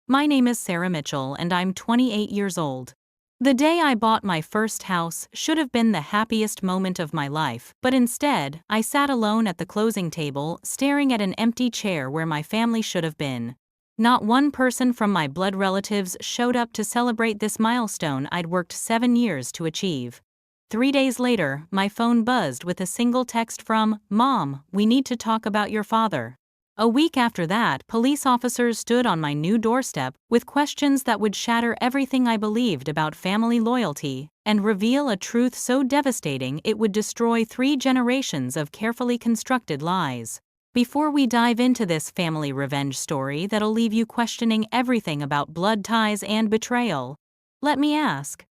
My name is Sarah Mitchell and I'm 28 years old. The day I bought my first house should have been the happiest moment of my life, but instead, I sat alone at the closing table, staring at an empty chair where my family should have been. Not one person from my blood relatives showed up to celebrate this milestone I'd worked 7 years to achieve. 3 days later, my phone buzzed with a single text from, "Mom, we need to talk about your father." A week after that, police officers stood on my new doorstep with questions that would shatter everything I believed about family loyalty and reveal a truth so devastating it would destroy 3 generations of carefully constructed lies. Before we dive into this family revenge story that'll leave you questioning everything about blood ties and betrayal, let me ask,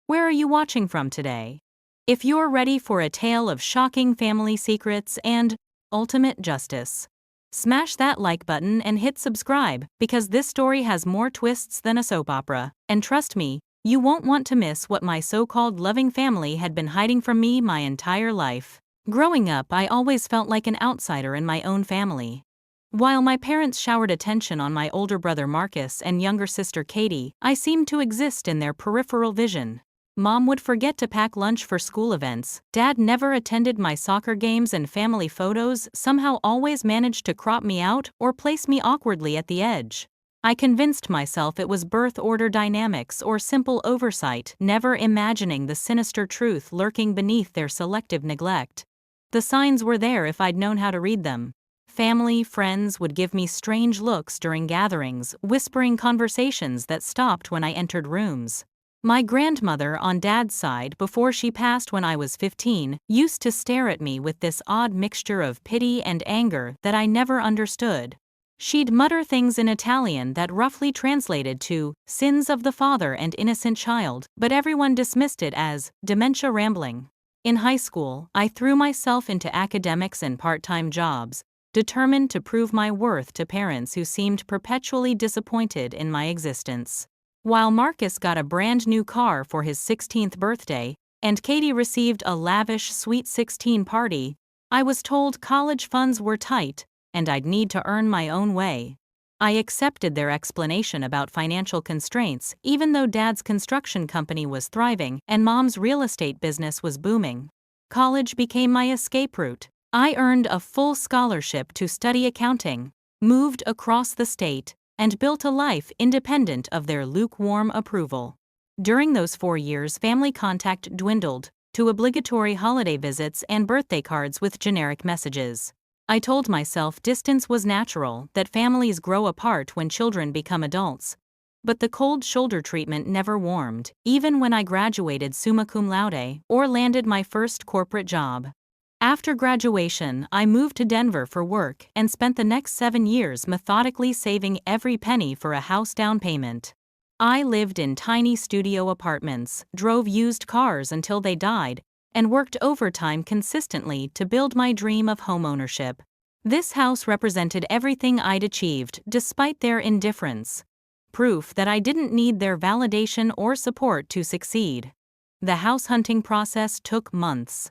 where are you watching from today? If you're ready for a tale of shocking family secrets and ultimate justice, smash that like button and hit subscribe, because this story has more twists than a soap opera, and trust me, you won't want to miss what my so-called loving family had been hiding from me my entire life. Growing up, I always felt like an outsider in my own family. While my parents showered attention on my older brother Marcus and younger sister Katie, I seemed to exist in their peripheral vision. Mom would forget to pack lunch for school events, Dad never attended my soccer games, and family photos somehow always managed to crop me out or place me awkwardly at the edge. I convinced myself it was birth order dynamics or simple oversight, never imagining the sinister truth lurking beneath their selective neglect. The signs were there if I'd known how to read them. Family, friends would give me strange looks during gatherings, whispering conversations that stopped when I entered rooms. My grandmother on Dad's side, before she passed when I was 15, used to stare at me with this odd mixture of pity and anger that I never understood. She'd mutter things in Italian that roughly translated to sins of the father and innocent child, but everyone dismissed it as dementia rambling. In high school, I threw myself into academics and part-time jobs, determined to prove my worth to parents who seemed perpetually disappointed in my existence. While Marcus got a brand new car for his 16th birthday, and Katie received a lavish Sweet 16 party, I was told college funds were tight, and I'd need to earn my own way. I accepted their explanation about financial constraints, even though Dad's construction company was thriving and Mom's real estate business was booming. College became my escape route. I earned a full scholarship to study accounting, moved across the state, and built a life independent of their lukewarm approval. During those 4 years, family contact dwindled to obligatory holiday visits and birthday cards with generic messages. I told myself distance was natural, that families grow apart when children become adults. But the cold shoulder treatment never warmed, even when I graduated summa cum laude or landed my first corporate job. After graduation, I moved to Denver for work and spent the next 7 years methodically saving every penny for a house down payment. I lived in tiny studio apartments, drove used cars until they died, and worked overtime consistently to build my dream of homeownership. This house represented everything I'd achieved, despite their indifference. Proof that I didn't need their validation or support to succeed. The house hunting process took months.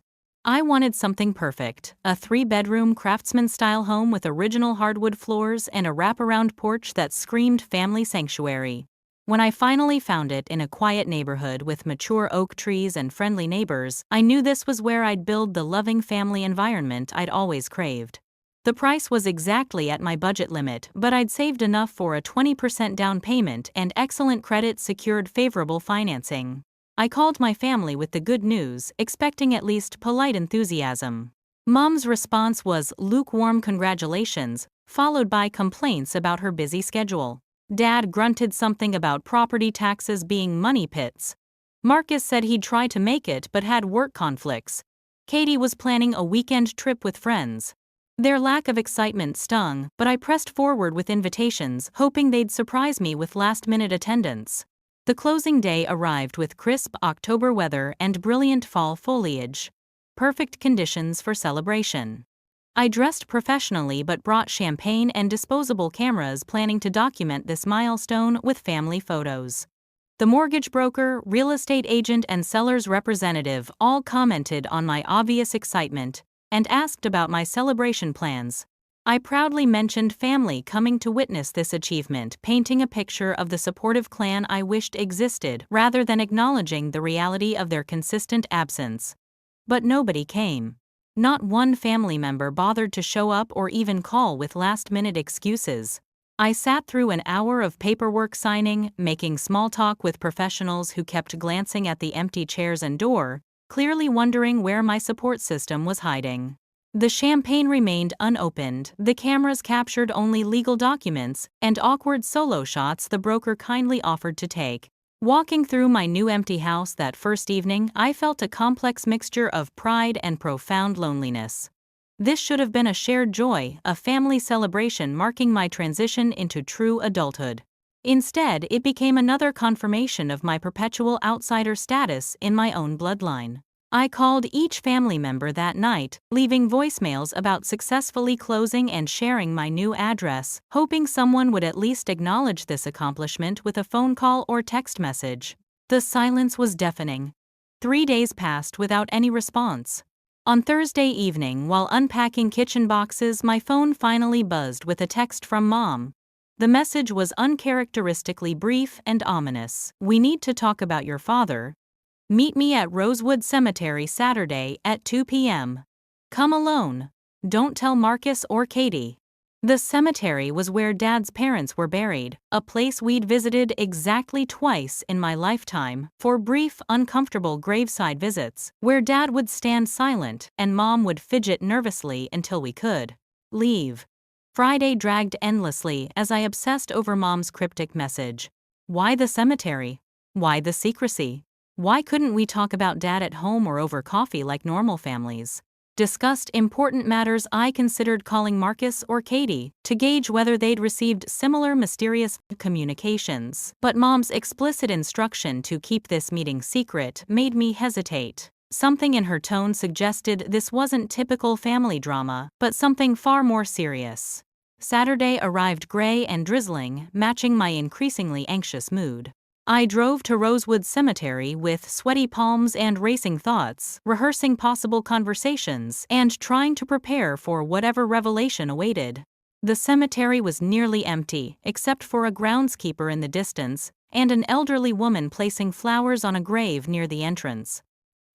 I wanted something perfect, a 3-bedroom craftsman-style home with original hardwood floors and a wraparound porch that screamed family sanctuary. When I finally found it in a quiet neighborhood with mature oak trees and friendly neighbors, I knew this was where I'd build the loving family environment I'd always craved. The price was exactly at my budget limit, but I'd saved enough for a 20% down payment, and excellent credit secured favorable financing. I called my family with the good news, expecting at least polite enthusiasm. Mom's response was lukewarm congratulations, followed by complaints about her busy schedule. Dad grunted something about property taxes being money pits. Marcus said he'd try to make it but had work conflicts. Katie was planning a weekend trip with friends. Their lack of excitement stung, but I pressed forward with invitations, hoping they'd surprise me with last-minute attendance. The closing day arrived with crisp October weather and brilliant fall foliage. Perfect conditions for celebration. I dressed professionally but brought champagne and disposable cameras, planning to document this milestone with family photos. The mortgage broker, real estate agent, and seller's representative all commented on my obvious excitement and asked about my celebration plans. I proudly mentioned family coming to witness this achievement, painting a picture of the supportive clan I wished existed rather than acknowledging the reality of their consistent absence. But nobody came. Not one family member bothered to show up or even call with last-minute excuses. I sat through an hour of paperwork signing, making small talk with professionals who kept glancing at the empty chairs and door, clearly wondering where my support system was hiding. The champagne remained unopened, the cameras captured only legal documents and awkward solo shots the broker kindly offered to take. Walking through my new empty house that first evening, I felt a complex mixture of pride and profound loneliness. This should have been a shared joy, a family celebration marking my transition into true adulthood. Instead, it became another confirmation of my perpetual outsider status in my own bloodline. I called each family member that night, leaving voicemails about successfully closing and sharing my new address, hoping someone would at least acknowledge this accomplishment with a phone call or text message. The silence was deafening. 3 days passed without any response. On Thursday evening, while unpacking kitchen boxes, my phone finally buzzed with a text from Mom. The message was uncharacteristically brief and ominous. "We need to talk about your father. Meet me at Rosewood Cemetery Saturday at 2 p.m. Come alone. Don't tell Marcus or Katie." The cemetery was where Dad's parents were buried, a place we'd visited exactly twice in my lifetime, for brief, uncomfortable graveside visits, where Dad would stand silent and Mom would fidget nervously until we could leave. Friday dragged endlessly as I obsessed over Mom's cryptic message. Why the cemetery? Why the secrecy? Why couldn't we talk about Dad at home or over coffee like normal families? Discussed important matters. I considered calling Marcus or Katie to gauge whether they'd received similar mysterious communications, but Mom's explicit instruction to keep this meeting secret made me hesitate. Something in her tone suggested this wasn't typical family drama, but something far more serious. Saturday arrived gray and drizzling, matching my increasingly anxious mood. I drove to Rosewood Cemetery with sweaty palms and racing thoughts, rehearsing possible conversations and trying to prepare for whatever revelation awaited. The cemetery was nearly empty, except for a groundskeeper in the distance and an elderly woman placing flowers on a grave near the entrance.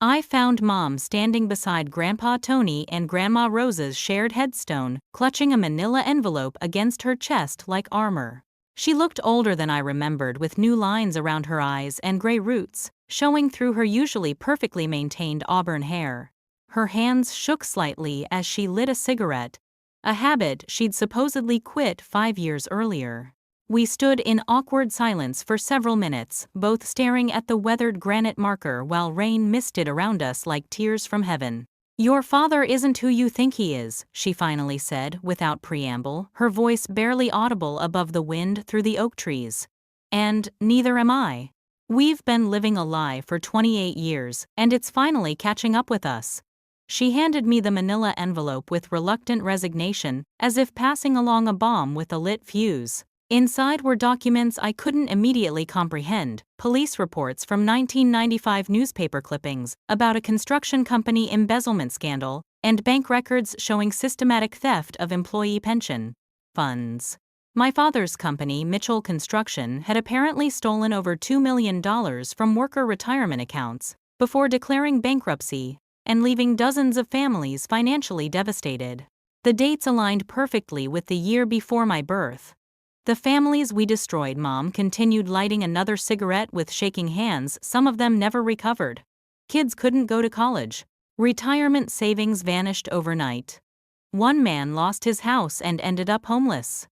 I found Mom standing beside Grandpa Tony and Grandma Rose's shared headstone, clutching a manila envelope against her chest like armor. She looked older than I remembered, with new lines around her eyes and gray roots showing through her usually perfectly maintained auburn hair. Her hands shook slightly as she lit a cigarette, a habit she'd supposedly quit 5 years earlier. We stood in awkward silence for several minutes, both staring at the weathered granite marker while rain misted around us like tears from heaven. "Your father isn't who you think he is," she finally said without preamble, her voice barely audible above the wind through the oak trees. "And neither am I. We've been living a lie for 28 years, and it's finally catching up with us." She handed me the manila envelope with reluctant resignation, as if passing along a bomb with a lit fuse. Inside were documents I couldn't immediately comprehend, police reports from 1995 newspaper clippings about a construction company embezzlement scandal, and bank records showing systematic theft of employee pension funds. My father's company, Mitchell Construction, had apparently stolen over $2 million from worker retirement accounts before declaring bankruptcy and leaving dozens of families financially devastated. The dates aligned perfectly with the year before my birth. "The families we destroyed," Mom continued, lighting another cigarette with shaking hands. "Some of them never recovered. Kids couldn't go to college. Retirement savings vanished overnight. One man lost his house and ended up homeless.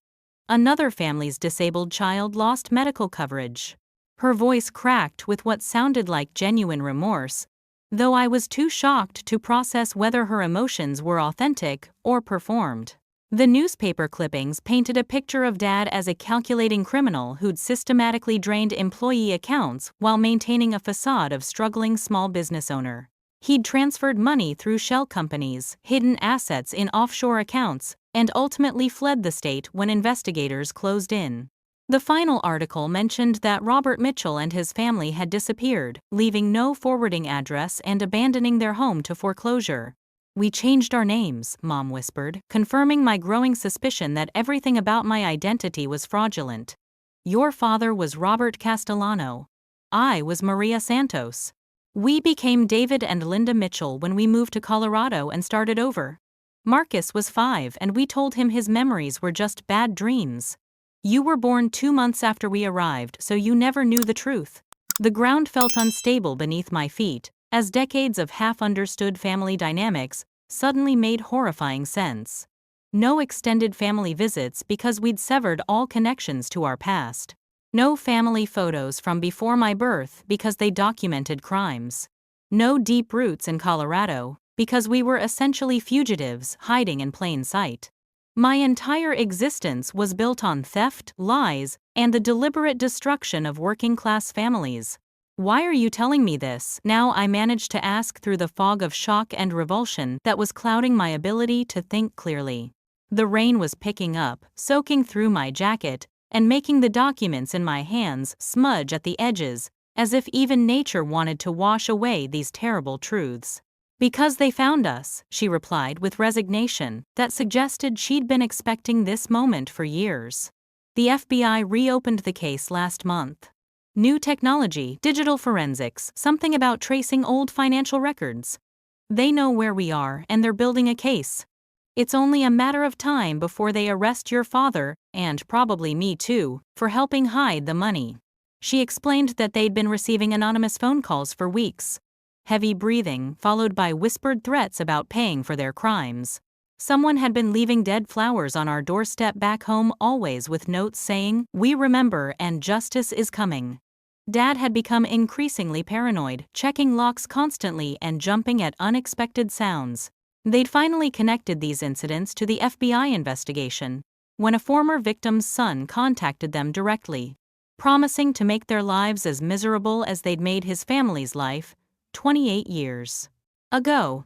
Another family's disabled child lost medical coverage." Her voice cracked with what sounded like genuine remorse, though I was too shocked to process whether her emotions were authentic or performed. The newspaper clippings painted a picture of Dad as a calculating criminal who'd systematically drained employee accounts while maintaining a facade of struggling small business owner. He'd transferred money through shell companies, hidden assets in offshore accounts, and ultimately fled the state when investigators closed in. The final article mentioned that Robert Mitchell and his family had disappeared, leaving no forwarding address and abandoning their home to foreclosure. We changed our names, Mom whispered, confirming my growing suspicion that everything about my identity was fraudulent. Your father was Robert Castellano. I was Maria Santos. We became David and Linda Mitchell when we moved to Colorado and started over. Marcus was 5 and we told him his memories were just bad dreams. You were born 2 months after we arrived, so you never knew the truth. The ground felt unstable beneath my feet, as decades of half-understood family dynamics suddenly made horrifying sense. No extended family visits because we'd severed all connections to our past. No family photos from before my birth because they documented crimes. No deep roots in Colorado because we were essentially fugitives hiding in plain sight. My entire existence was built on theft, lies, and the deliberate destruction of working-class families. Why are you telling me this? Now I managed to ask through the fog of shock and revulsion that was clouding my ability to think clearly. The rain was picking up, soaking through my jacket, and making the documents in my hands smudge at the edges, as if even nature wanted to wash away these terrible truths. Because they found us, she replied with resignation that suggested she'd been expecting this moment for years. The FBI reopened the case last month. New technology, digital forensics, something about tracing old financial records. They know where we are and they're building a case. It's only a matter of time before they arrest your father, and probably me too, for helping hide the money. She explained that they'd been receiving anonymous phone calls for weeks. Heavy breathing, followed by whispered threats about paying for their crimes. Someone had been leaving dead flowers on our doorstep back home, always with notes saying, "We remember and justice is coming." Dad had become increasingly paranoid, checking locks constantly and jumping at unexpected sounds. They'd finally connected these incidents to the FBI investigation, when a former victim's son contacted them directly, promising to make their lives as miserable as they'd made his family's life 28 years ago.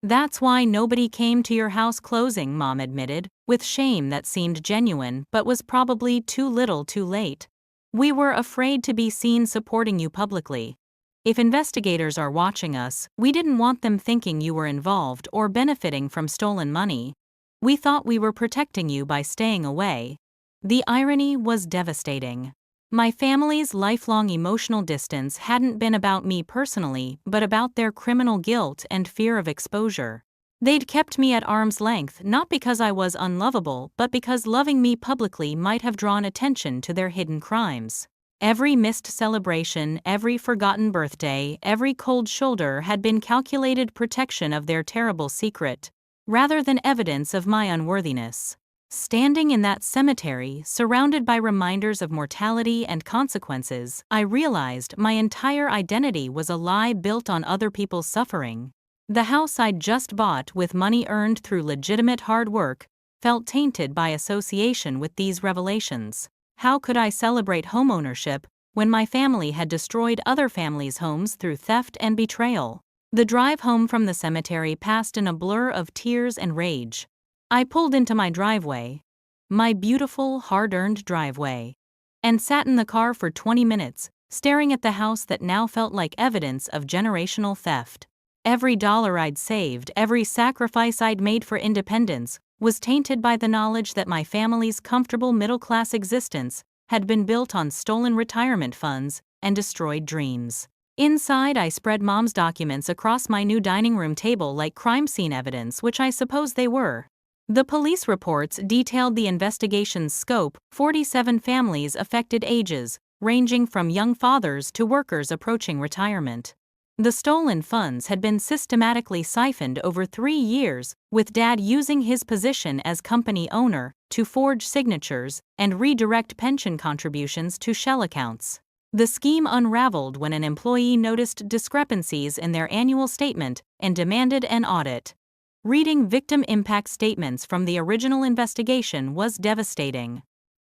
That's why nobody came to your house closing, Mom admitted, with shame that seemed genuine but was probably too little too late. We were afraid to be seen supporting you publicly. If investigators are watching us, we didn't want them thinking you were involved or benefiting from stolen money. We thought we were protecting you by staying away. The irony was devastating. My family's lifelong emotional distance hadn't been about me personally, but about their criminal guilt and fear of exposure. They'd kept me at arm's length not because I was unlovable, but because loving me publicly might have drawn attention to their hidden crimes. Every missed celebration, every forgotten birthday, every cold shoulder had been calculated protection of their terrible secret, rather than evidence of my unworthiness. Standing in that cemetery, surrounded by reminders of mortality and consequences, I realized my entire identity was a lie built on other people's suffering. The house I'd just bought with money earned through legitimate hard work felt tainted by association with these revelations. How could I celebrate homeownership when my family had destroyed other families' homes through theft and betrayal? The drive home from the cemetery passed in a blur of tears and rage. I pulled into my driveway, my beautiful, hard-earned driveway, and sat in the car for 20 minutes, staring at the house that now felt like evidence of generational theft. Every dollar I'd saved, every sacrifice I'd made for independence, was tainted by the knowledge that my family's comfortable middle-class existence had been built on stolen retirement funds and destroyed dreams. Inside, I spread Mom's documents across my new dining room table like crime scene evidence, which I suppose they were. The police reports detailed the investigation's scope: 47 families affected, ages ranging from young fathers to workers approaching retirement. The stolen funds had been systematically siphoned over 3 years, with Dad using his position as company owner to forge signatures and redirect pension contributions to shell accounts. The scheme unraveled when an employee noticed discrepancies in their annual statement and demanded an audit. Reading victim impact statements from the original investigation was devastating.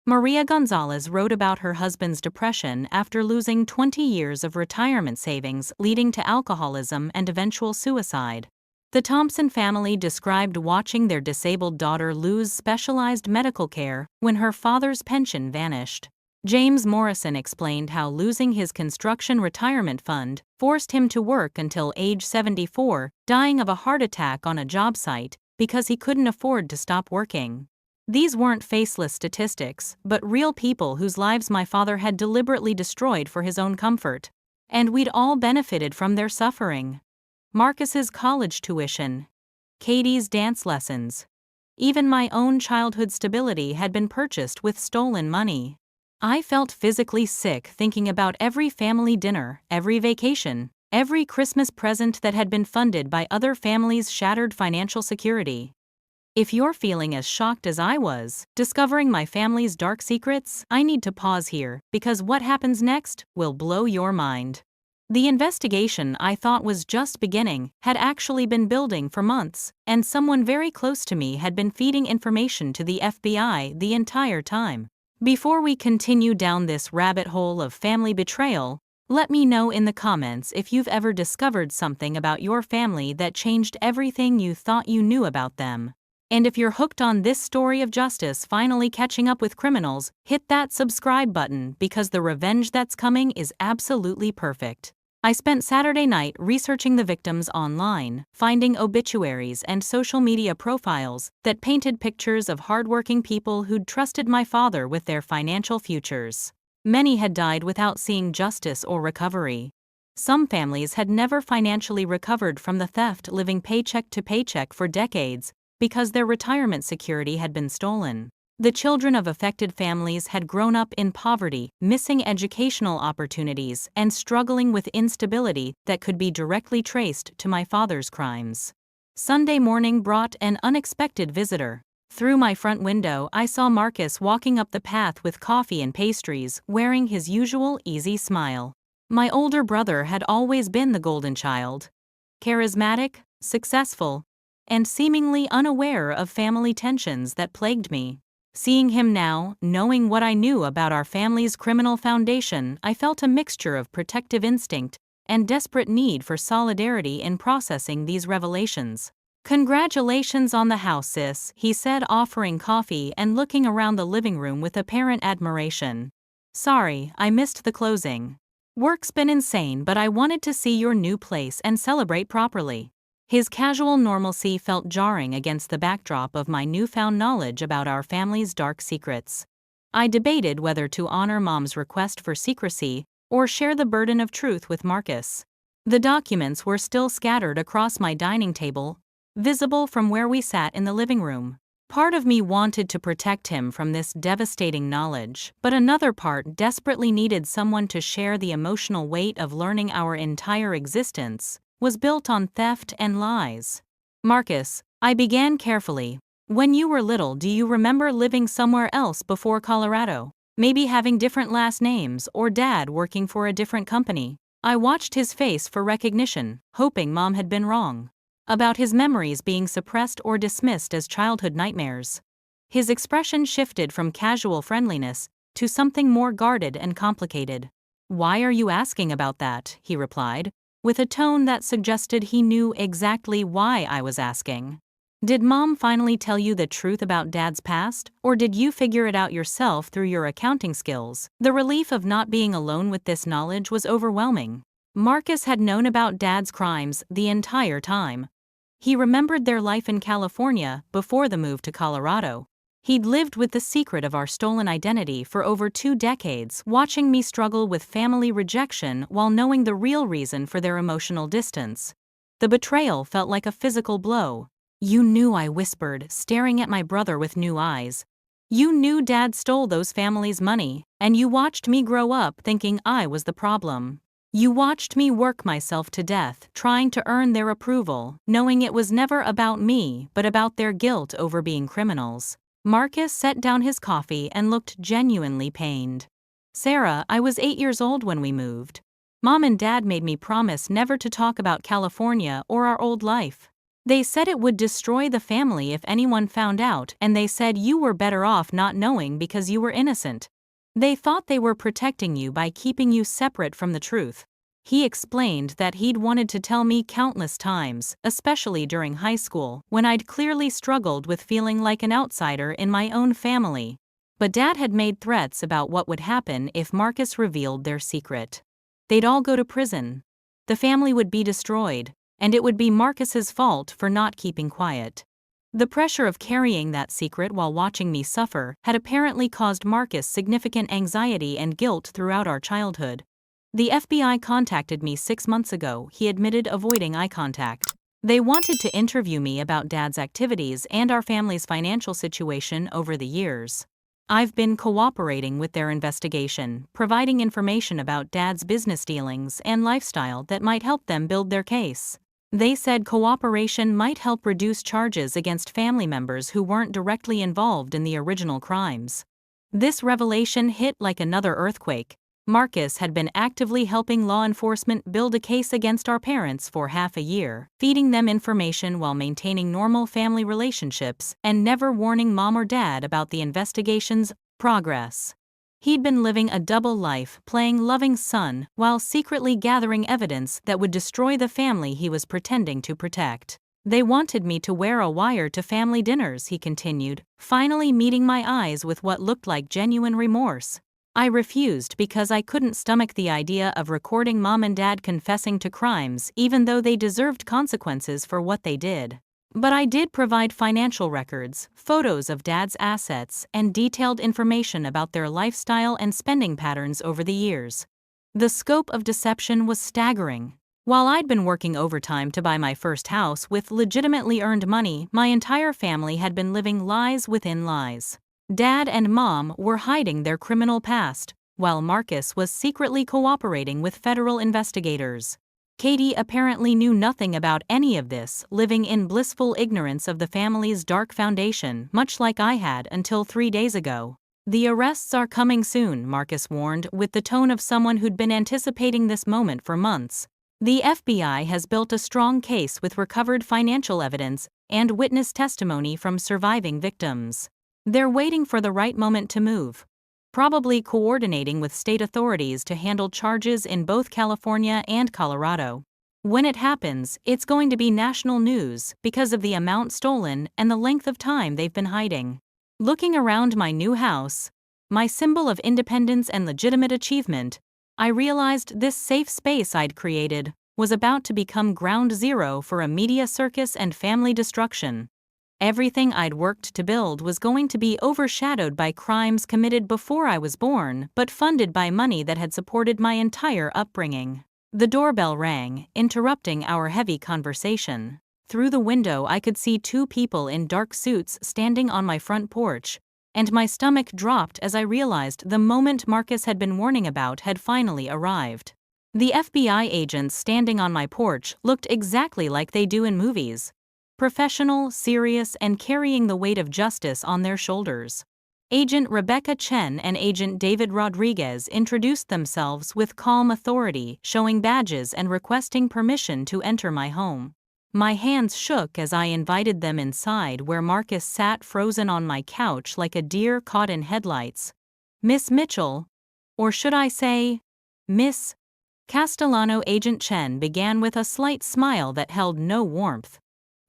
Maria Gonzalez wrote about her husband's depression after losing 20 years of retirement savings, leading to alcoholism and eventual suicide. The Thompson family described watching their disabled daughter lose specialized medical care when her father's pension vanished. James Morrison explained how losing his construction retirement fund forced him to work until age 74, dying of a heart attack on a job site because he couldn't afford to stop working. These weren't faceless statistics, but real people whose lives my father had deliberately destroyed for his own comfort. And we'd all benefited from their suffering. Marcus's college tuition, Katie's dance lessons. Even my own childhood stability had been purchased with stolen money. I felt physically sick thinking about every family dinner, every vacation, every Christmas present that had been funded by other families' shattered financial security. If you're feeling as shocked as I was, discovering my family's dark secrets, I need to pause here, because what happens next will blow your mind. The investigation I thought was just beginning had actually been building for months, and someone very close to me had been feeding information to the FBI the entire time. Before we continue down this rabbit hole of family betrayal, let me know in the comments if you've ever discovered something about your family that changed everything you thought you knew about them. And if you're hooked on this story of justice finally catching up with criminals, hit that subscribe button because the revenge that's coming is absolutely perfect. I spent Saturday night researching the victims online, finding obituaries and social media profiles that painted pictures of hardworking people who'd trusted my father with their financial futures. Many had died without seeing justice or recovery. Some families had never financially recovered from the theft, living paycheck to paycheck for decades because their retirement security had been stolen. The children of affected families had grown up in poverty, missing educational opportunities, and struggling with instability that could be directly traced to my father's crimes. Sunday morning brought an unexpected visitor. Through my front window, I saw Marcus walking up the path with coffee and pastries, wearing his usual easy smile. My older brother had always been the golden child. Charismatic, successful, and seemingly unaware of family tensions that plagued me. Seeing him now, knowing what I knew about our family's criminal foundation, I felt a mixture of protective instinct and desperate need for solidarity in processing these revelations. "Congratulations on the house, sis," he said, offering coffee and looking around the living room with apparent admiration. "Sorry, I missed the closing. Work's been insane, but I wanted to see your new place and celebrate properly." His casual normalcy felt jarring against the backdrop of my newfound knowledge about our family's dark secrets. I debated whether to honor Mom's request for secrecy or share the burden of truth with Marcus. The documents were still scattered across my dining table, visible from where we sat in the living room. Part of me wanted to protect him from this devastating knowledge, but another part desperately needed someone to share the emotional weight of learning our entire existence was built on theft and lies. "Marcus," I began carefully, "when you were little, do you remember living somewhere else before Colorado? Maybe having different last names or Dad working for a different company?" I watched his face for recognition, hoping Mom had been wrong about his memories being suppressed or dismissed as childhood nightmares. His expression shifted from casual friendliness to something more guarded and complicated. "Why are you asking about that?" he replied, with a tone that suggested he knew exactly why I was asking. "Did Mom finally tell you the truth about Dad's past, or did you figure it out yourself through your accounting skills?" The relief of not being alone with this knowledge was overwhelming. Marcus had known about Dad's crimes the entire time. He remembered their life in California before the move to Colorado. He'd lived with the secret of our stolen identity for over 2 decades, watching me struggle with family rejection while knowing the real reason for their emotional distance. The betrayal felt like a physical blow. "You knew," I whispered, staring at my brother with new eyes. "You knew Dad stole those families' money, and you watched me grow up thinking I was the problem. You watched me work myself to death, trying to earn their approval, knowing it was never about me but about their guilt over being criminals." Marcus set down his coffee and looked genuinely pained. "Sarah, I was 8 years old when we moved. Mom and Dad made me promise never to talk about California or our old life. They said it would destroy the family if anyone found out, and they said you were better off not knowing because you were innocent. They thought they were protecting you by keeping you separate from the truth." He explained that he'd wanted to tell me countless times, especially during high school, when I'd clearly struggled with feeling like an outsider in my own family. But Dad had made threats about what would happen if Marcus revealed their secret. They'd all go to prison. The family would be destroyed, and it would be Marcus's fault for not keeping quiet. The pressure of carrying that secret while watching me suffer had apparently caused Marcus significant anxiety and guilt throughout our childhood. The FBI contacted me 6 months ago, he admitted, avoiding eye contact. They wanted to interview me about Dad's activities and our family's financial situation over the years. I've been cooperating with their investigation, providing information about Dad's business dealings and lifestyle that might help them build their case. They said cooperation might help reduce charges against family members who weren't directly involved in the original crimes. This revelation hit like another earthquake. Marcus had been actively helping law enforcement build a case against our parents for half a year, feeding them information while maintaining normal family relationships and never warning Mom or Dad about the investigation's progress. He'd been living a double life, playing loving son while secretly gathering evidence that would destroy the family he was pretending to protect. They wanted me to wear a wire to family dinners, he continued, finally meeting my eyes with what looked like genuine remorse. I refused because I couldn't stomach the idea of recording Mom and Dad confessing to crimes even though they deserved consequences for what they did. But I did provide financial records, photos of Dad's assets, and detailed information about their lifestyle and spending patterns over the years. The scope of deception was staggering. While I'd been working overtime to buy my first house with legitimately earned money, my entire family had been living lies within lies. Dad and Mom were hiding their criminal past, while Marcus was secretly cooperating with federal investigators. Katie apparently knew nothing about any of this, living in blissful ignorance of the family's dark foundation, much like I had until 3 days ago. The arrests are coming soon, Marcus warned, with the tone of someone who'd been anticipating this moment for months. The FBI has built a strong case with recovered financial evidence and witness testimony from surviving victims. They're waiting for the right moment to move, probably coordinating with state authorities to handle charges in both California and Colorado. When it happens, it's going to be national news because of the amount stolen and the length of time they've been hiding. Looking around my new house, my symbol of independence and legitimate achievement, I realized this safe space I'd created was about to become ground zero for a media circus and family destruction. Everything I'd worked to build was going to be overshadowed by crimes committed before I was born, but funded by money that had supported my entire upbringing. The doorbell rang, interrupting our heavy conversation. Through the window I could see 2 people in dark suits standing on my front porch, and my stomach dropped as I realized the moment Marcus had been warning about had finally arrived. The FBI agents standing on my porch looked exactly like they do in movies. Professional, serious, and carrying the weight of justice on their shoulders. Agent Rebecca Chen and Agent David Rodriguez introduced themselves with calm authority, showing badges and requesting permission to enter my home. My hands shook as I invited them inside, where Marcus sat frozen on my couch like a deer caught in headlights. Miss Mitchell, or should I say, Miss Castellano, Agent Chen began with a slight smile that held no warmth.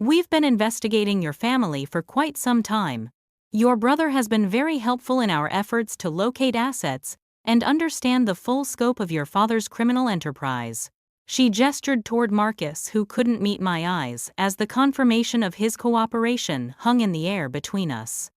We've been investigating your family for quite some time. Your brother has been very helpful in our efforts to locate assets and understand the full scope of your father's criminal enterprise. She gestured toward Marcus, who couldn't meet my eyes, as the confirmation of his cooperation hung in the air between us.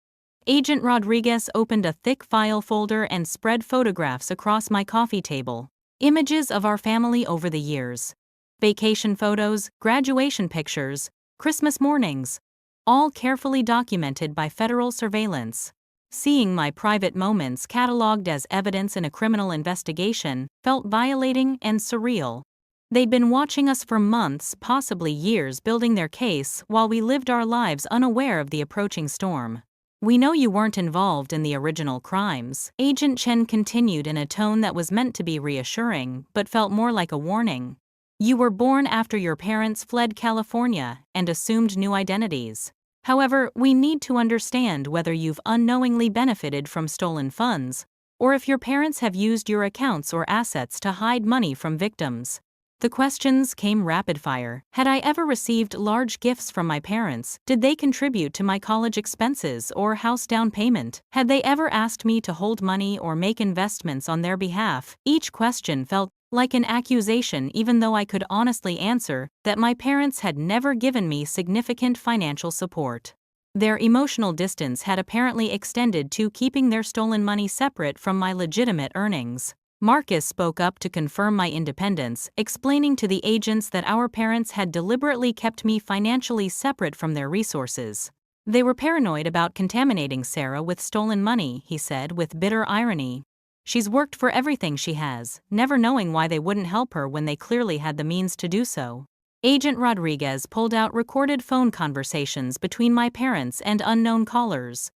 Agent Rodriguez opened a thick file folder and spread photographs across my coffee table. Images of our family over the years. Vacation photos, graduation pictures, Christmas mornings, all carefully documented by federal surveillance. Seeing my private moments cataloged as evidence in a criminal investigation felt violating and surreal. They'd been watching us for months, possibly years, building their case while we lived our lives unaware of the approaching storm. We know you weren't involved in the original crimes, Agent Chen continued in a tone that was meant to be reassuring but felt more like a warning. You were born after your parents fled California and assumed new identities. However, we need to understand whether you've unknowingly benefited from stolen funds, or if your parents have used your accounts or assets to hide money from victims. The questions came rapid-fire. Had I ever received large gifts from my parents? Did they contribute to my college expenses or house down payment? Had they ever asked me to hold money or make investments on their behalf? Each question felt like an accusation, even though I could honestly answer that my parents had never given me significant financial support. Their emotional distance had apparently extended to keeping their stolen money separate from my legitimate earnings. Marcus spoke up to confirm my independence, explaining to the agents that our parents had deliberately kept me financially separate from their resources. They were paranoid about contaminating Sarah with stolen money, he said with bitter irony. She's worked for everything she has, never knowing why they wouldn't help her when they clearly had the means to do so. Agent Rodriguez pulled out recorded phone conversations between my parents and unknown callers.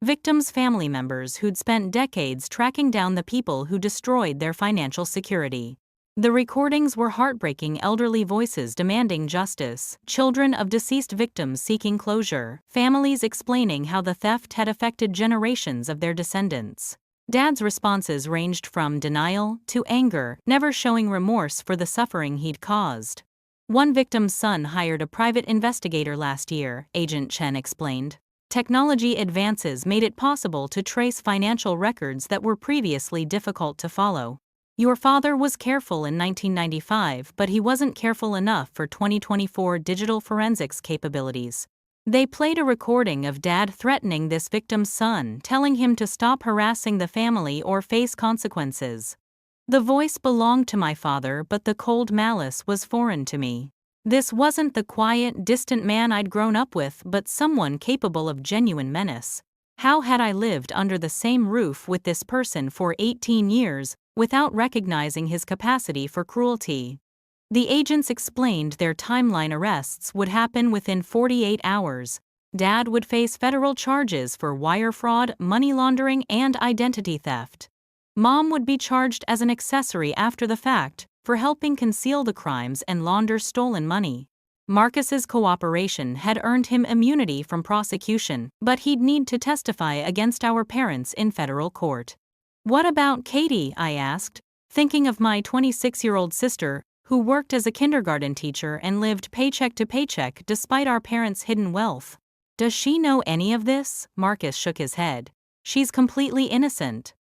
Victims' family members who'd spent decades tracking down the people who destroyed their financial security. The recordings were heartbreaking, elderly voices demanding justice, children of deceased victims seeking closure, families explaining how the theft had affected generations of their descendants. Dad's responses ranged from denial to anger, never showing remorse for the suffering he'd caused. One victim's son hired a private investigator last year, Agent Chen explained. Technology advances made it possible to trace financial records that were previously difficult to follow. Your father was careful in 1995, but he wasn't careful enough for 2024 digital forensics capabilities. They played a recording of Dad threatening this victim's son, telling him to stop harassing the family or face consequences. The voice belonged to my father, but the cold malice was foreign to me. This wasn't the quiet, distant man I'd grown up with, but someone capable of genuine menace. How had I lived under the same roof with this person for 18 years, without recognizing his capacity for cruelty? The agents explained their timeline: arrests would happen within 48 hours. Dad would face federal charges for wire fraud, money laundering, and identity theft. Mom would be charged as an accessory after the fact, for helping conceal the crimes and launder stolen money. Marcus's cooperation had earned him immunity from prosecution, but he'd need to testify against our parents in federal court. What about Katie? I asked, thinking of my 26-year-old sister, who worked as a kindergarten teacher and lived paycheck to paycheck despite our parents' hidden wealth. Does she know any of this? Marcus shook his head. She's completely innocent.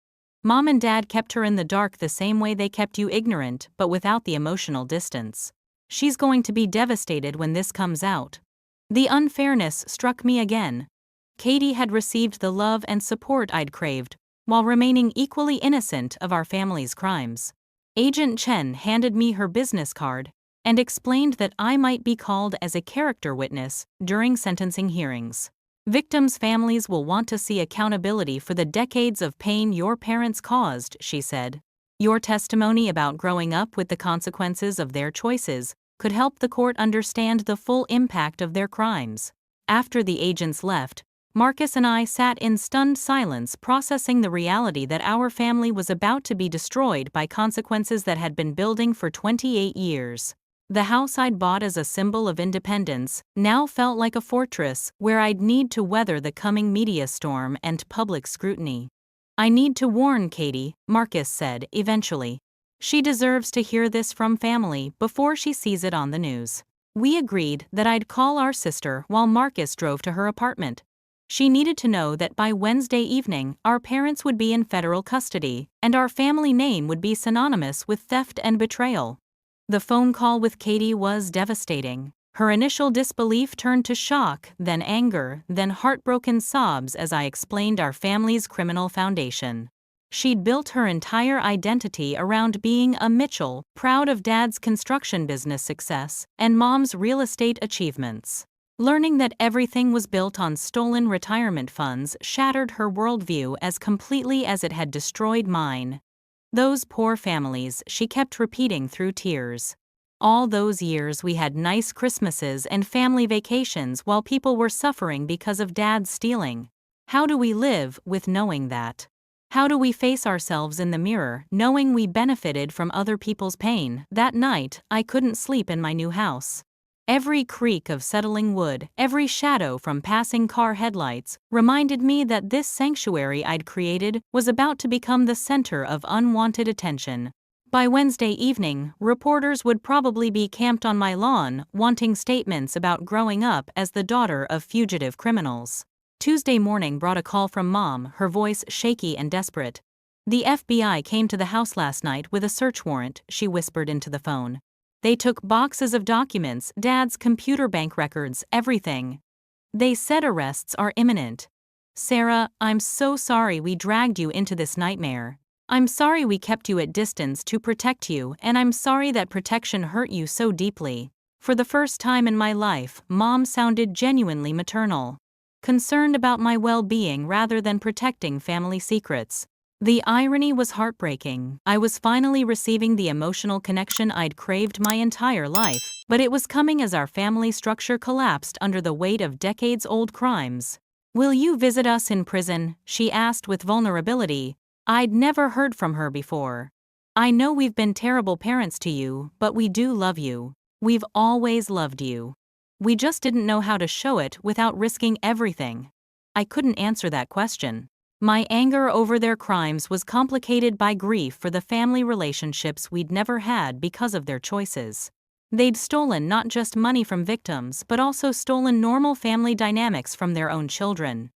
Mom and Dad kept her in the dark the same way they kept you ignorant, but without the emotional distance. She's going to be devastated when this comes out. The unfairness struck me again. Katie had received the love and support I'd craved, while remaining equally innocent of our family's crimes. Agent Chen handed me her business card and explained that I might be called as a character witness during sentencing hearings. Victims' families will want to see accountability for the decades of pain your parents caused, she said. Your testimony about growing up with the consequences of their choices could help the court understand the full impact of their crimes. After the agents left, Marcus and I sat in stunned silence, processing the reality that our family was about to be destroyed by consequences that had been building for 28 years. The house I'd bought as a symbol of independence now felt like a fortress where I'd need to weather the coming media storm and public scrutiny. I need to warn Katie, Marcus said eventually. She deserves to hear this from family before she sees it on the news. We agreed that I'd call our sister while Marcus drove to her apartment. She needed to know that by Wednesday evening, our parents would be in federal custody, and our family name would be synonymous with theft and betrayal. The phone call with Katie was devastating. Her initial disbelief turned to shock, then anger, then heartbroken sobs as I explained our family's criminal foundation. She'd built her entire identity around being a Mitchell, proud of Dad's construction business success and Mom's real estate achievements. Learning that everything was built on stolen retirement funds shattered her worldview as completely as it had destroyed mine. Those poor families, she kept repeating through tears. All those years we had nice Christmases and family vacations while people were suffering because of Dad's stealing. How do we live with knowing that? How do we face ourselves in the mirror, knowing we benefited from other people's pain? That night, I couldn't sleep in my new house. Every creak of settling wood, every shadow from passing car headlights, reminded me that this sanctuary I'd created was about to become the center of unwanted attention. By Wednesday evening, reporters would probably be camped on my lawn, wanting statements about growing up as the daughter of fugitive criminals. Tuesday morning brought a call from Mom, her voice shaky and desperate. "The FBI came to the house last night with a search warrant," she whispered into the phone. "They took boxes of documents, Dad's computer bank records, everything. They said arrests are imminent. Sarah, I'm so sorry we dragged you into this nightmare. I'm sorry we kept you at distance to protect you, and I'm sorry that protection hurt you so deeply." For the first time in my life, Mom sounded genuinely maternal, concerned about my well-being rather than protecting family secrets. The irony was heartbreaking. I was finally receiving the emotional connection I'd craved my entire life, but it was coming as our family structure collapsed under the weight of decades-old crimes. "Will you visit us in prison?" she asked with vulnerability. I'd never heard from her before. "I know we've been terrible parents to you, but we do love you. We've always loved you. We just didn't know how to show it without risking everything." I couldn't answer that question. My anger over their crimes was complicated by grief for the family relationships we'd never had because of their choices. They'd stolen not just money from victims but also stolen normal family dynamics from their own children.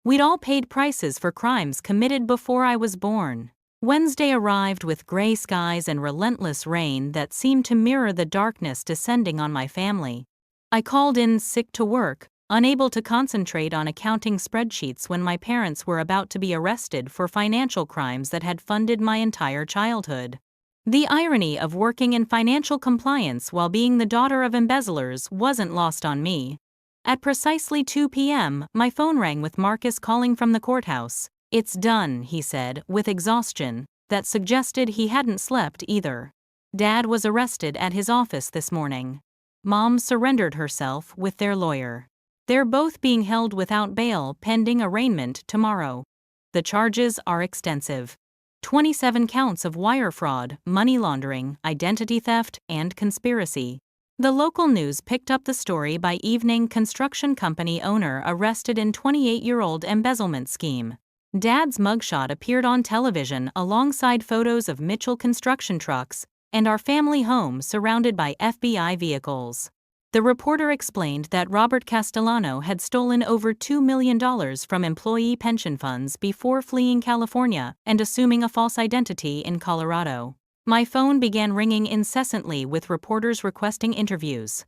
We'd all paid prices for crimes committed before I was born. Wednesday arrived with gray skies and relentless rain that seemed to mirror the darkness descending on my family. I called in sick to work, unable to concentrate on accounting spreadsheets when my parents were about to be arrested for financial crimes that had funded my entire childhood. The irony of working in financial compliance while being the daughter of embezzlers wasn't lost on me. At precisely 2 p.m., my phone rang with Marcus calling from the courthouse. "It's done," he said, with exhaustion that suggested he hadn't slept either. "Dad was arrested at his office this morning. Mom surrendered herself with their lawyer. They're both being held without bail pending arraignment tomorrow. The charges are extensive. 27 counts of wire fraud, money laundering, identity theft, and conspiracy." The local news picked up the story by evening. Construction company owner arrested in 28-year-old embezzlement scheme. Dad's mugshot appeared on television alongside photos of Mitchell construction trucks and our family home surrounded by FBI vehicles. The reporter explained that Robert Castellano had stolen over $2 million from employee pension funds before fleeing California and assuming a false identity in Colorado. My phone began ringing incessantly with reporters requesting interviews.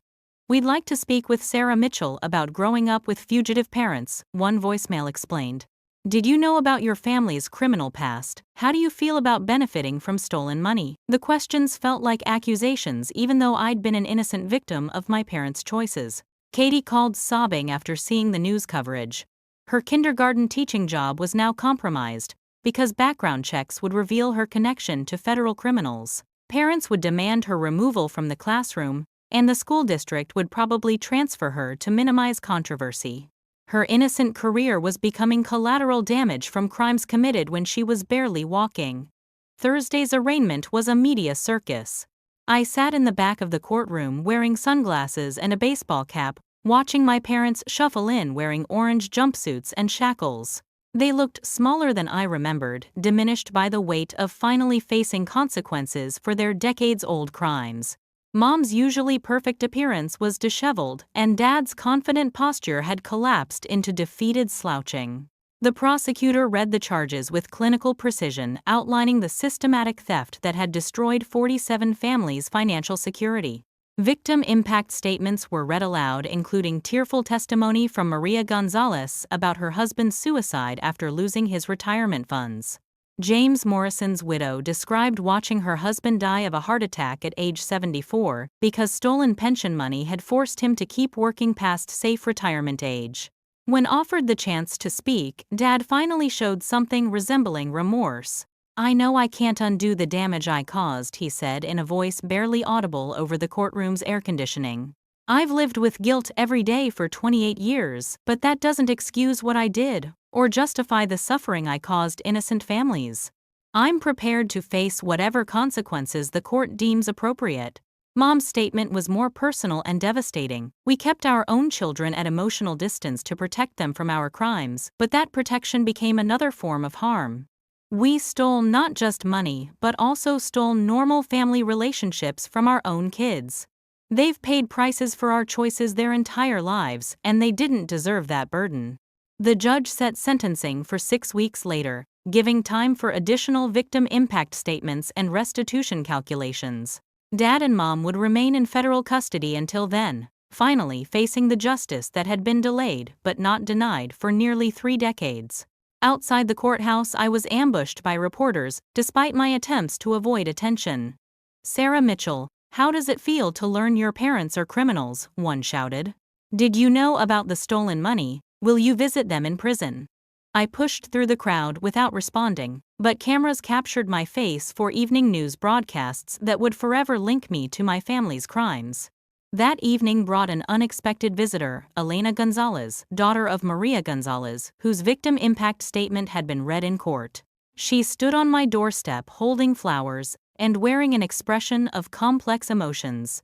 "We'd like to speak with Sarah Mitchell about growing up with fugitive parents," one voicemail explained. "Did you know about your family's criminal past? How do you feel about benefiting from stolen money?" The questions felt like accusations even though I'd been an innocent victim of my parents' choices. Katie called sobbing after seeing the news coverage. Her kindergarten teaching job was now compromised because background checks would reveal her connection to federal criminals. Parents would demand her removal from the classroom, and the school district would probably transfer her to minimize controversy. Her innocent career was becoming collateral damage from crimes committed when she was barely walking. Thursday's arraignment was a media circus. I sat in the back of the courtroom wearing sunglasses and a baseball cap, watching my parents shuffle in wearing orange jumpsuits and shackles. They looked smaller than I remembered, diminished by the weight of finally facing consequences for their decades-old crimes. Mom's usually perfect appearance was disheveled, and Dad's confident posture had collapsed into defeated slouching. The prosecutor read the charges with clinical precision, outlining the systematic theft that had destroyed 47 families' financial security. Victim impact statements were read aloud, including tearful testimony from Maria Gonzalez about her husband's suicide after losing his retirement funds. James Morrison's widow described watching her husband die of a heart attack at age 74 because stolen pension money had forced him to keep working past safe retirement age. When offered the chance to speak, Dad finally showed something resembling remorse. "I know I can't undo the damage I caused," he said in a voice barely audible over the courtroom's air conditioning. "I've lived with guilt every day for 28 years, but that doesn't excuse what I did or justify the suffering I caused innocent families. I'm prepared to face whatever consequences the court deems appropriate." Mom's statement was more personal and devastating. "We kept our own children at emotional distance to protect them from our crimes, but that protection became another form of harm. We stole not just money but also stole normal family relationships from our own kids. They've paid prices for our choices their entire lives, and they didn't deserve that burden. The judge set sentencing for 6 weeks later, giving time for additional victim impact statements and restitution calculations. Dad and Mom would remain in federal custody until then, finally facing the justice that had been delayed but not denied for nearly 3 decades. Outside the courthouse, I was ambushed by reporters, despite my attempts to avoid attention. "Sarah Mitchell, how does it feel to learn your parents are criminals?" one shouted. "Did you know about the stolen money? Will you visit them in prison?" I pushed through the crowd without responding, but cameras captured my face for evening news broadcasts that would forever link me to my family's crimes. That evening brought an unexpected visitor, Elena Gonzalez, daughter of Maria Gonzalez, whose victim impact statement had been read in court. She stood on my doorstep holding flowers and wearing an expression of complex emotions.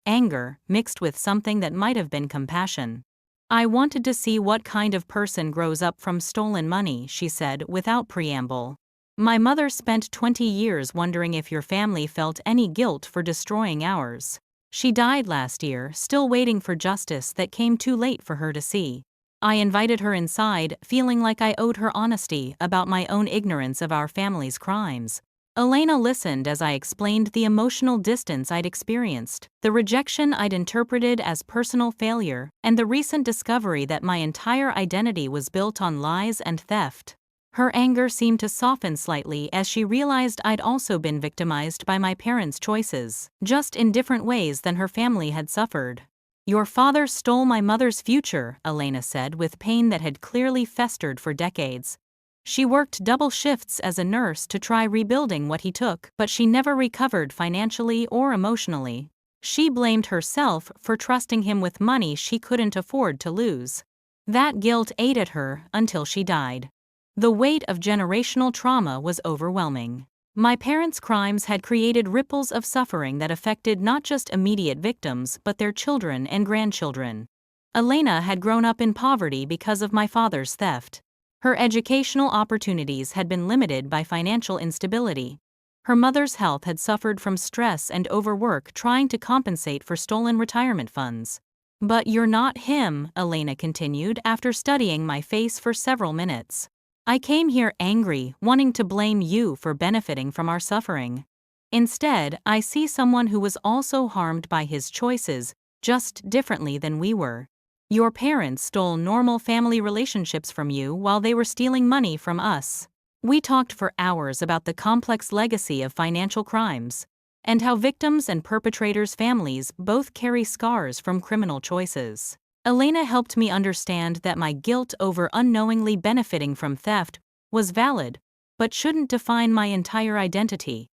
Anger, mixed with something that might have been compassion. "I wanted to see what kind of person grows up from stolen money," she said without preamble. "My mother spent 20 years wondering if your family felt any guilt for destroying ours. She died last year, still waiting for justice that came too late for her to see." I invited her inside, feeling like I owed her honesty about my own ignorance of our family's crimes. Elena listened as I explained the emotional distance I'd experienced, the rejection I'd interpreted as personal failure, and the recent discovery that my entire identity was built on lies and theft. Her anger seemed to soften slightly as she realized I'd also been victimized by my parents' choices, just in different ways than her family had suffered. "Your father stole my mother's future," Elena said with pain that had clearly festered for decades. She worked double shifts as a nurse to try rebuilding what he took, but she never recovered financially or emotionally. She blamed herself for trusting him with money she couldn't afford to lose. That guilt ate at her until she died. The weight of generational trauma was overwhelming. My parents' crimes had created ripples of suffering that affected not just immediate victims but their children and grandchildren. Elena had grown up in poverty because of my father's theft. Her educational opportunities had been limited by financial instability. Her mother's health had suffered from stress and overwork trying to compensate for stolen retirement funds. "But you're not him," Elena continued after studying my face for several minutes. "I came here angry, wanting to blame you for benefiting from our suffering. Instead, I see someone who was also harmed by his choices, just differently than we were. Your parents stole normal family relationships from you while they were stealing money from us." We talked for hours about the complex legacy of financial crimes, and how victims' and perpetrators' families both carry scars from criminal choices. Elena helped me understand that my guilt over unknowingly benefiting from theft was valid, but shouldn't define my entire identity.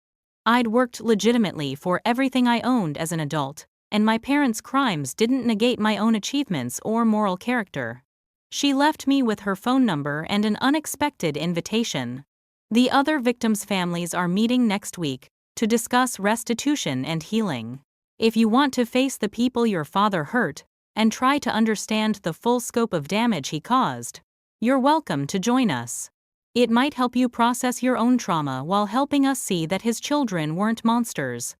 I'd worked legitimately for everything I owned as an adult, and my parents' crimes didn't negate my own achievements or moral character. She left me with her phone number and an unexpected invitation. The other victims' families are meeting next week to discuss restitution and healing. If you want to face the people your father hurt and try to understand the full scope of damage he caused, you're welcome to join us. It might help you process your own trauma while helping us see that his children weren't monsters.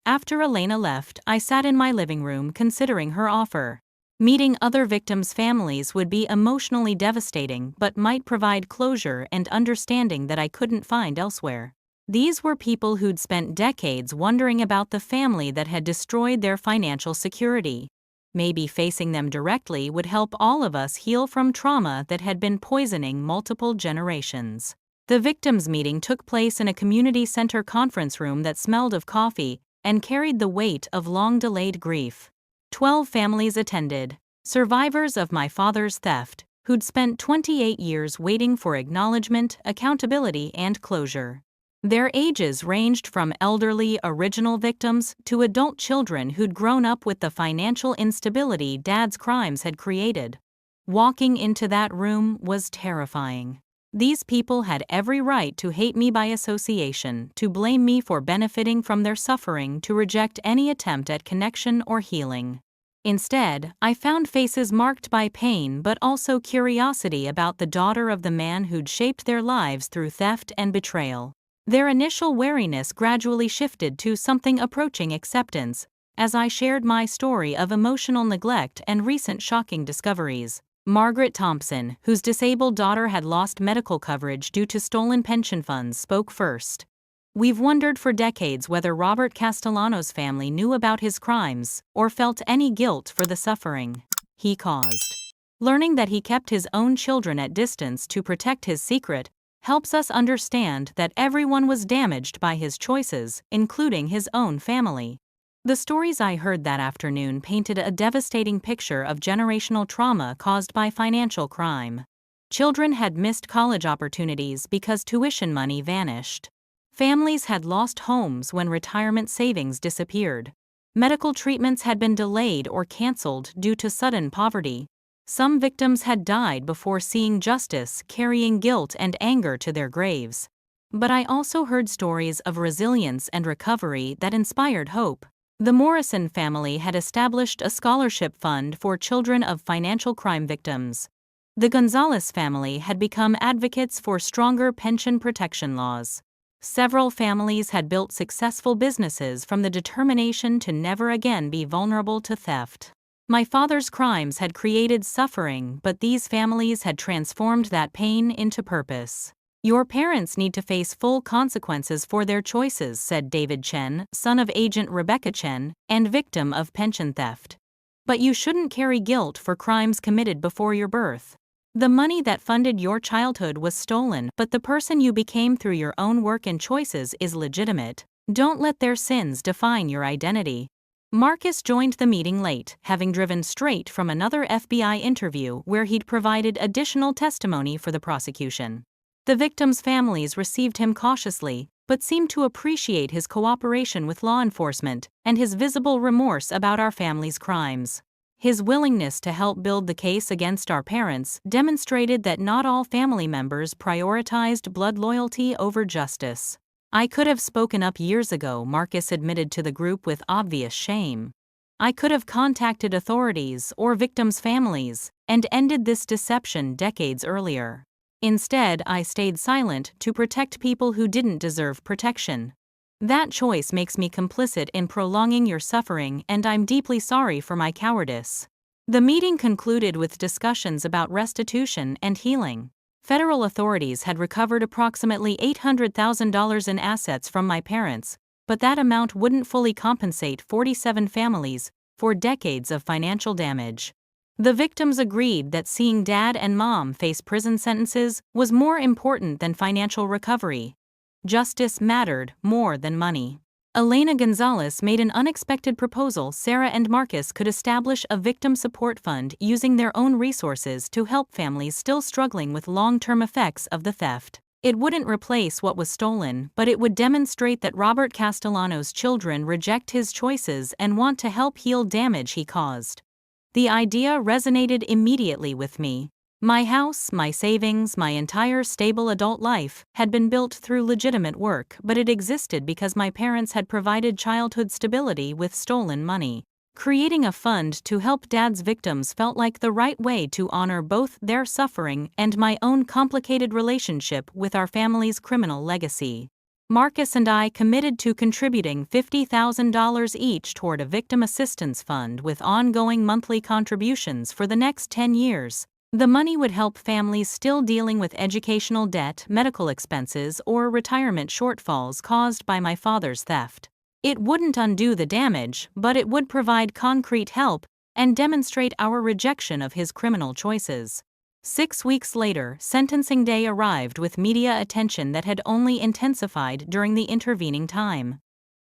After Elena left, I sat in my living room considering her offer. Meeting other victims' families would be emotionally devastating but might provide closure and understanding that I couldn't find elsewhere. These were people who'd spent decades wondering about the family that had destroyed their financial security. Maybe facing them directly would help all of us heal from trauma that had been poisoning multiple generations. The victims' meeting took place in a community center conference room that smelled of coffee and carried the weight of long-delayed grief. 12 families attended, survivors of my father's theft, who'd spent 28 years waiting for acknowledgement, accountability, and closure. Their ages ranged from elderly original victims to adult children who'd grown up with the financial instability Dad's crimes had created. Walking into that room was terrifying. These people had every right to hate me by association, to blame me for benefiting from their suffering, to reject any attempt at connection or healing. Instead, I found faces marked by pain but also curiosity about the daughter of the man who'd shaped their lives through theft and betrayal. Their initial wariness gradually shifted to something approaching acceptance, as I shared my story of emotional neglect and recent shocking discoveries. Margaret Thompson, whose disabled daughter had lost medical coverage due to stolen pension funds, spoke first. "We've wondered for decades whether Robert Castellano's family knew about his crimes or felt any guilt for the suffering he caused. Learning that he kept his own children at distance to protect his secret helps us understand that everyone was damaged by his choices, including his own family." The stories I heard that afternoon painted a devastating picture of generational trauma caused by financial crime. Children had missed college opportunities because tuition money vanished. Families had lost homes when retirement savings disappeared. Medical treatments had been delayed or canceled due to sudden poverty. Some victims had died before seeing justice, carrying guilt and anger to their graves. But I also heard stories of resilience and recovery that inspired hope. The Morrison family had established a scholarship fund for children of financial crime victims. The Gonzalez family had become advocates for stronger pension protection laws. Several families had built successful businesses from the determination to never again be vulnerable to theft. My father's crimes had created suffering, but these families had transformed that pain into purpose. "Your parents need to face full consequences for their choices," said David Chen, son of agent Rebecca Chen, and victim of pension theft. "But you shouldn't carry guilt for crimes committed before your birth. The money that funded your childhood was stolen, but the person you became through your own work and choices is legitimate. Don't let their sins define your identity." Marcus joined the meeting late, having driven straight from another FBI interview where he'd provided additional testimony for the prosecution. The victims' families received him cautiously, but seemed to appreciate his cooperation with law enforcement and his visible remorse about our family's crimes. His willingness to help build the case against our parents demonstrated that not all family members prioritized blood loyalty over justice. "I could have spoken up years ago," Marcus admitted to the group with obvious shame. "I could have contacted authorities or victims' families and ended this deception decades earlier. Instead, I stayed silent to protect people who didn't deserve protection. That choice makes me complicit in prolonging your suffering, and I'm deeply sorry for my cowardice." The meeting concluded with discussions about restitution and healing. Federal authorities had recovered approximately $800,000 in assets from my parents, but that amount wouldn't fully compensate 47 families for decades of financial damage. The victims agreed that seeing Dad and Mom face prison sentences was more important than financial recovery. Justice mattered more than money. Elena Gonzalez made an unexpected proposal. Sarah and Marcus could establish a victim support fund using their own resources to help families still struggling with long-term effects of the theft. It wouldn't replace what was stolen, but it would demonstrate that Robert Castellano's children reject his choices and want to help heal damage he caused. The idea resonated immediately with me. My house, my savings, my entire stable adult life had been built through legitimate work, but it existed because my parents had provided childhood stability with stolen money. Creating a fund to help Dad's victims felt like the right way to honor both their suffering and my own complicated relationship with our family's criminal legacy. Marcus and I committed to contributing $50,000 each toward a victim assistance fund with ongoing monthly contributions for the next 10 years. The money would help families still dealing with educational debt, medical expenses, or retirement shortfalls caused by my father's theft. It wouldn't undo the damage, but it would provide concrete help and demonstrate our rejection of his criminal choices. 6 weeks later, sentencing day arrived with media attention that had only intensified during the intervening time.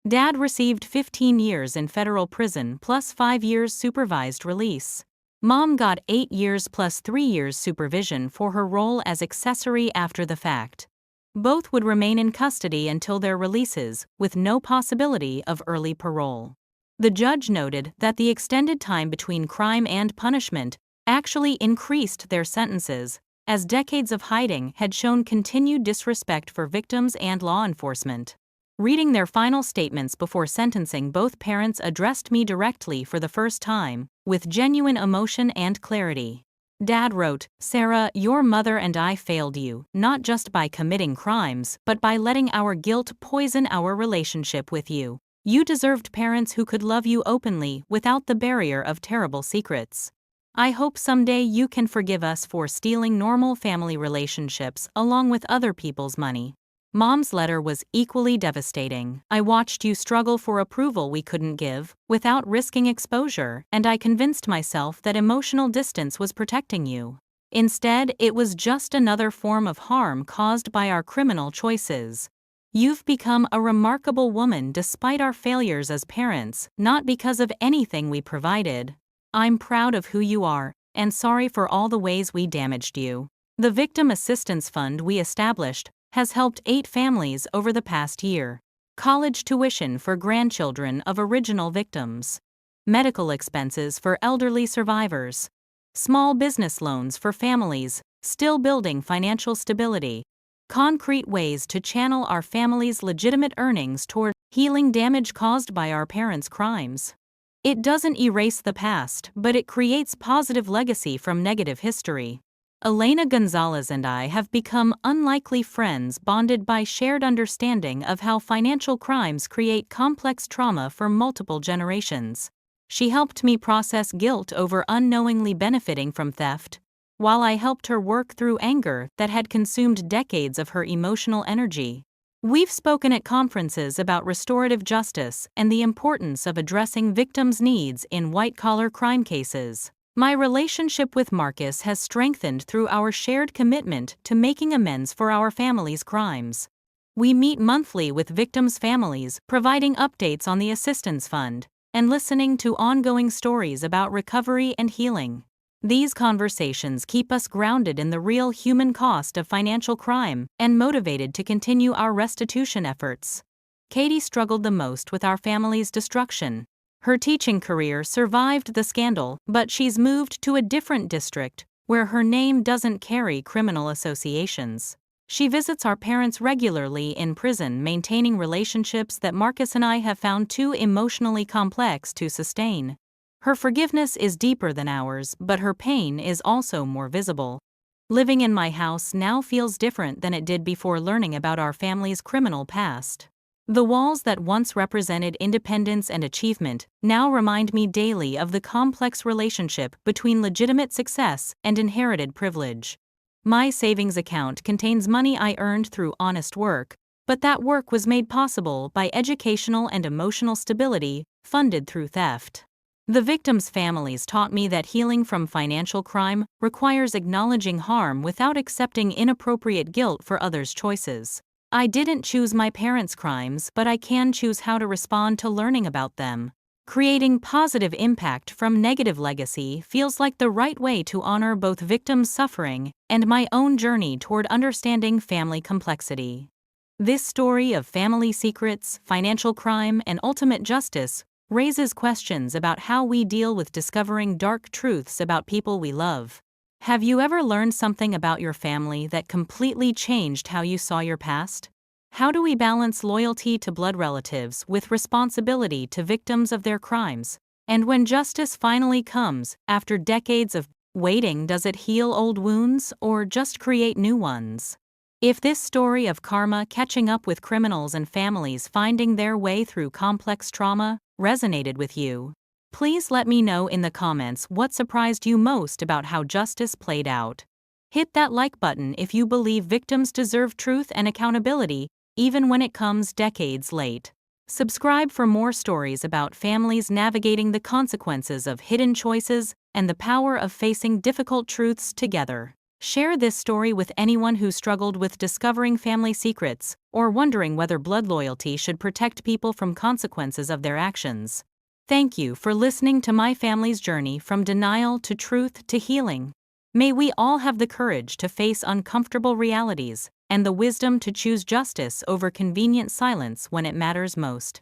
Dad received 15 years in federal prison plus 5 years supervised release. Mom got 8 years plus 3 years supervision for her role as accessory after the fact. Both would remain in custody until their releases, with no possibility of early parole. The judge noted that the extended time between crime and punishment actually increased their sentences, as decades of hiding had shown continued disrespect for victims and law enforcement. Reading their final statements before sentencing, both parents addressed me directly for the first time, with genuine emotion and clarity. Dad wrote, "Sarah, your mother and I failed you, not just by committing crimes, but by letting our guilt poison our relationship with you. You deserved parents who could love you openly without the barrier of terrible secrets. I hope someday you can forgive us for stealing normal family relationships along with other people's money." Mom's letter was equally devastating. "I watched you struggle for approval we couldn't give, without risking exposure, and I convinced myself that emotional distance was protecting you. Instead, it was just another form of harm caused by our criminal choices. You've become a remarkable woman despite our failures as parents, not because of anything we provided. I'm proud of who you are, and sorry for all the ways we damaged you." The Victim Assistance Fund we established has helped 8 families over the past year. College tuition for grandchildren of original victims. Medical expenses for elderly survivors. Small business loans for families still building financial stability. Concrete ways to channel our family's legitimate earnings toward healing damage caused by our parents' crimes. It doesn't erase the past, but it creates positive legacy from negative history. Elena Gonzalez and I have become unlikely friends bonded by shared understanding of how financial crimes create complex trauma for multiple generations. She helped me process guilt over unknowingly benefiting from theft, while I helped her work through anger that had consumed decades of her emotional energy. We've spoken at conferences about restorative justice and the importance of addressing victims' needs in white-collar crime cases. My relationship with Marcus has strengthened through our shared commitment to making amends for our family's crimes. We meet monthly with victims' families, providing updates on the Assistance Fund, and listening to ongoing stories about recovery and healing. These conversations keep us grounded in the real human cost of financial crime and motivated to continue our restitution efforts. Katie struggled the most with our family's destruction. Her teaching career survived the scandal, but she's moved to a different district, where her name doesn't carry criminal associations. She visits our parents regularly in prison, maintaining relationships that Marcus and I have found too emotionally complex to sustain. Her forgiveness is deeper than ours, but her pain is also more visible. Living in my house now feels different than it did before learning about our family's criminal past. The walls that once represented independence and achievement now remind me daily of the complex relationship between legitimate success and inherited privilege. My savings account contains money I earned through honest work, but that work was made possible by educational and emotional stability funded through theft. The victims' families taught me that healing from financial crime requires acknowledging harm without accepting inappropriate guilt for others' choices. I didn't choose my parents' crimes, but I can choose how to respond to learning about them. Creating positive impact from negative legacy feels like the right way to honor both victims' suffering and my own journey toward understanding family complexity. This story of family secrets, financial crime, and ultimate justice raises questions about how we deal with discovering dark truths about people we love. Have you ever learned something about your family that completely changed how you saw your past? How do we balance loyalty to blood relatives with responsibility to victims of their crimes? And when justice finally comes, after decades of waiting, does it heal old wounds or just create new ones? If this story of karma catching up with criminals and families finding their way through complex trauma resonated with you, please let me know in the comments what surprised you most about how justice played out. Hit that like button if you believe victims deserve truth and accountability, even when it comes decades late. Subscribe for more stories about families navigating the consequences of hidden choices and the power of facing difficult truths together. Share this story with anyone who struggled with discovering family secrets or wondering whether blood loyalty should protect people from consequences of their actions. Thank you for listening to my family's journey from denial to truth to healing. May we all have the courage to face uncomfortable realities and the wisdom to choose justice over convenient silence when it matters most.